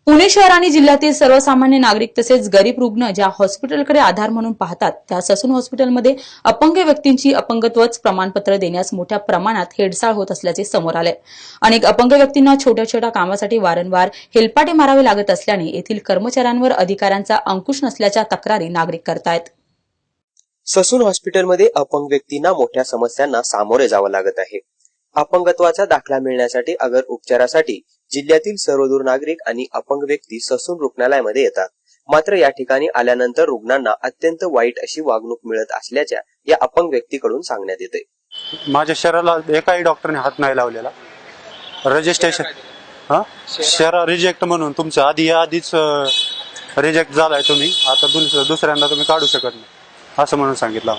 पुणे शहर आणि जिल्ह्यातील सर्वसामान्य नागरिक तसेच गरीब रुग्ण ज्या हॉस्पिटलकडे आधार म्हणून पाहतात त्या ससून हॉस्पिटलमध्ये अपंग व्यक्तींची अपंगत्वच प्रमाणपत्र देण्यास मोठ्या प्रमाणात हेळसाळ होत असल्याचे समोर आले। अनेक अपंग व्यक्तींना छोट्या छोट्या कामासाठी वारंवार हेलपाटे मारावे लागत असल्याने येथील कर्मचाऱ्यांवर अधिकाऱ्यांचा अंकुश नसल्याच्या तक्रारी नागरिक करतायत। ससून हॉस्पिटलमध्ये अपंग व्यक्तींना मोठ्या समस्यांना सामोरे जावं लागत आहे। अपंगत्वाचा दाखला मिळण्यासाठी अगर उपचारासाठी जिल्ह्यातील सर्वदूर नागरिक आणि अपंग व्यक्ती ससून रुग्णालयामध्ये येतात। मात्र या ठिकाणी आल्यानंतर रुग्णांना अत्यंत वाईट अशी वागणूक मिळत असल्याच्या या अपंग व्यक्तीकडून सांगण्यात येते। माझ्या शरीराला एकाही डॉक्टरने हात नाही लावलेला। रजिस्ट्रेशन शरीर रिजेक्ट म्हणून तुमचं आधीच रिजेक्ट झालाय, तुम्ही आता दुसऱ्यांदा तुम्ही काढू शकत नाही असं म्हणून सांगितलं।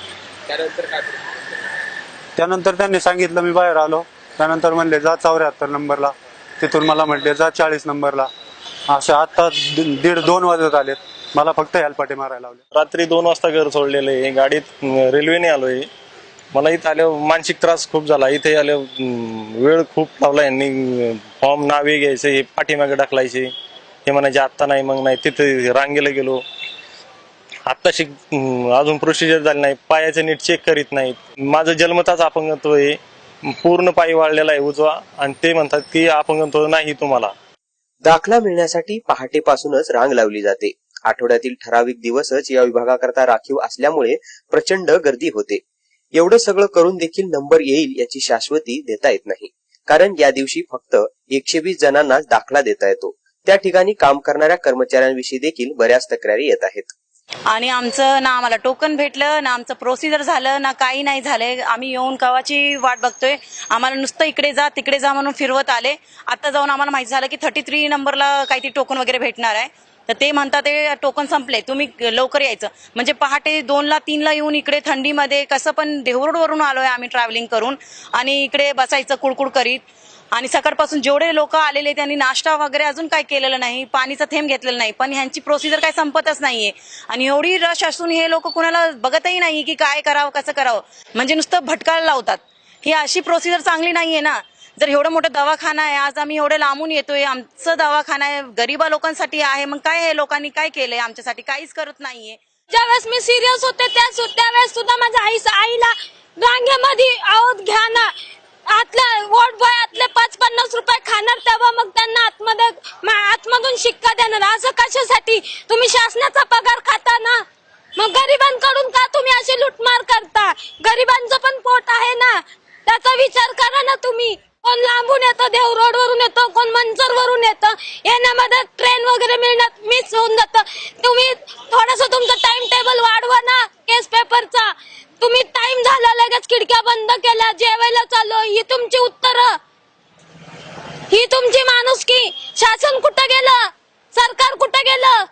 त्यानंतर त्यांनी सांगितलं, मी बाहेर आलो, त्यानंतर म्हणले जा 74 नंबरला, तिथून मला म्हटले जा 40 नंबरला। अशा आता 1:30-2 वाजत आलेत, मला फक्त हेलपाटे मारायला लावले। रात्री 2 वाजता घर सोडलेलं आहे, गाडीत रेल्वेने आलोय। मला इथं आल्यावर मानसिक त्रास खूप झाला। इथे आल्यावर वेळ खूप लावला यांनी। फॉर्म नावे घ्यायचे, हे पाठीमागे ढकलायचे, हे म्हणायचे आत्ता नाही मग नाही। तिथे रांगेला गेलो, आत्ताशी अजून प्रोसिजर झाली नाही, पायाचे नीट चेक करीत नाहीत। माझं जन्मताच अपंगत्व आहे, पूर्ण पाय वाळलेला आहे उजवा, आणि ते म्हणतात की अपंगत्व नाही तुम्हाला। दाखला मिळण्यासाठी पहाटेपासूनच रांग लावली जाते। आठवड्यातील ठराविक दिवसच या विभागाकरता राखीव असल्यामुळे प्रचंड गर्दी होते। एवढं सगळं करून देखील नंबर येईल याची शाश्वती देता येत नाही, कारण या दिवशी फक्त 120 जणांनाच दाखला देता येतो। त्या ठिकाणी काम करणाऱ्या कर्मचाऱ्यांविषयी देखील बऱ्याच तक्रारी येत आहेत। आणि आमचं ना आम्हाला टोकन भेटलं, ना आमचं प्रोसिजर झालं, ना काही नाही झालंय। आम्ही येऊन कवाची वाट बघतोय। आम्हाला नुसतं इकडे जा तिकडे जा म्हणून फिरवत आले। आता जाऊन आम्हाला माहिती झालं की 33 नंबरला काहीतरी टोकन वगैरे भेटणार आहे। तर ते म्हणतात ते टोकन संपले, तुम्ही लवकर यायचं। म्हणजे पहाटे 2ला 3ला येऊन इकडे थंडीमध्ये कसं पण देहूरवरून आलोय आम्ही ट्रॅव्हलिंग करून, आणि इकडे बसायचं कुडकुड करीत। आणि सकाळपासून जेवढे लोक आलेले त्यांनी नाश्ता वगैरे अजून काय केलेलं नाही, पाणीचा थेंब घेतलेलं नाही, पण ह्यांची प्रोसिजर काय संपतच नाहीये। आणि एवढी रश असून हे लोक कुणाला बघतही नाही की काय करावं कसं करावं, म्हणजे नुसतं भटकायला लावतात। ही अशी प्रोसिजर चांगली नाहीये ना। जर एवढं मोठं दवाखाना आहे, आज आम्ही एवढे लांबून येतोय, आमचं दवाखाना आहे, गरीबा लोकांसाठी आहे, मग काय हे लोकांनी काय केलंय आमच्यासाठी? काहीच करत नाहीये। ज्यावेळेस मी सिरियस होते त्यावेळेस सुद्धा माझ्या आईला रांगेमध्ये आवत घ्या ना, आतल्या वॉर्ड बॉय आतले 5-50 रुपये खाणार, तेव्हा मग त्यांना आतमधून शिक्का देणार। असं कशासाठी? तुम्ही शासनाचा पगार खाता ना, मग गरिबांकडून का तुम्ही अशी लुटमार करता? गरिबांचं पण पोट आहे ना, त्याचा विचार करा ना तुम्ही। कोण लांबून येतं, देव रोड वरून येतो, कोण मंचर वरून येतं, येण्यामध्ये ट्रेन वगैरे मिळण्यात मिस होऊन जातं। तुम्ही थोडस तुमचं टाइम टेबल वाढवा ना केस पेपरचा। तुम्ही टाइम झाला लगेच खिडक्या बंद केल्या, जेवायला चाललो, ही तुमची उत्तरं, ही तुमची माणुसकी? शासन कुठं गेलं? सरकार कुठं गेलं?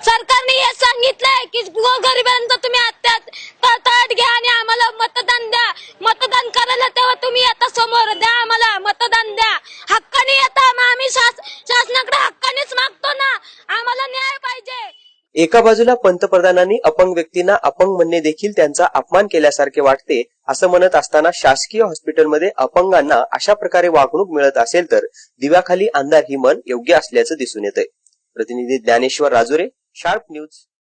सरकारने हे सांगितलंय की गरिबांचा तुम्ही ताट घ्या आणि आम्हाला मतदान द्या। मतदान करायला तेव्हा तुम्ही आता समोर द्या, आम्हाला मतदान द्या, हक्काने येता। मग आम्ही शासनाकडे हक्कानेच मागतो ना, आम्हाला न्याय पाहिजे। एका बाजूला पंतप्रधानांनी अपंग व्यक्तींना अपंग म्हणणे देखील त्यांचा अपमान केल्यासारखे वाटते असं म्हणत असताना शासकीय हॉस्पिटलमध्ये अपंगांना अशा प्रकारे वागणूक मिळत असेल तर दिव्याखाली अंधार ही मन योग्य असल्याचं दिसून येतंय। प्रतिनिधी ज्ञानेश्वर राजुरे, शार्प न्यूज।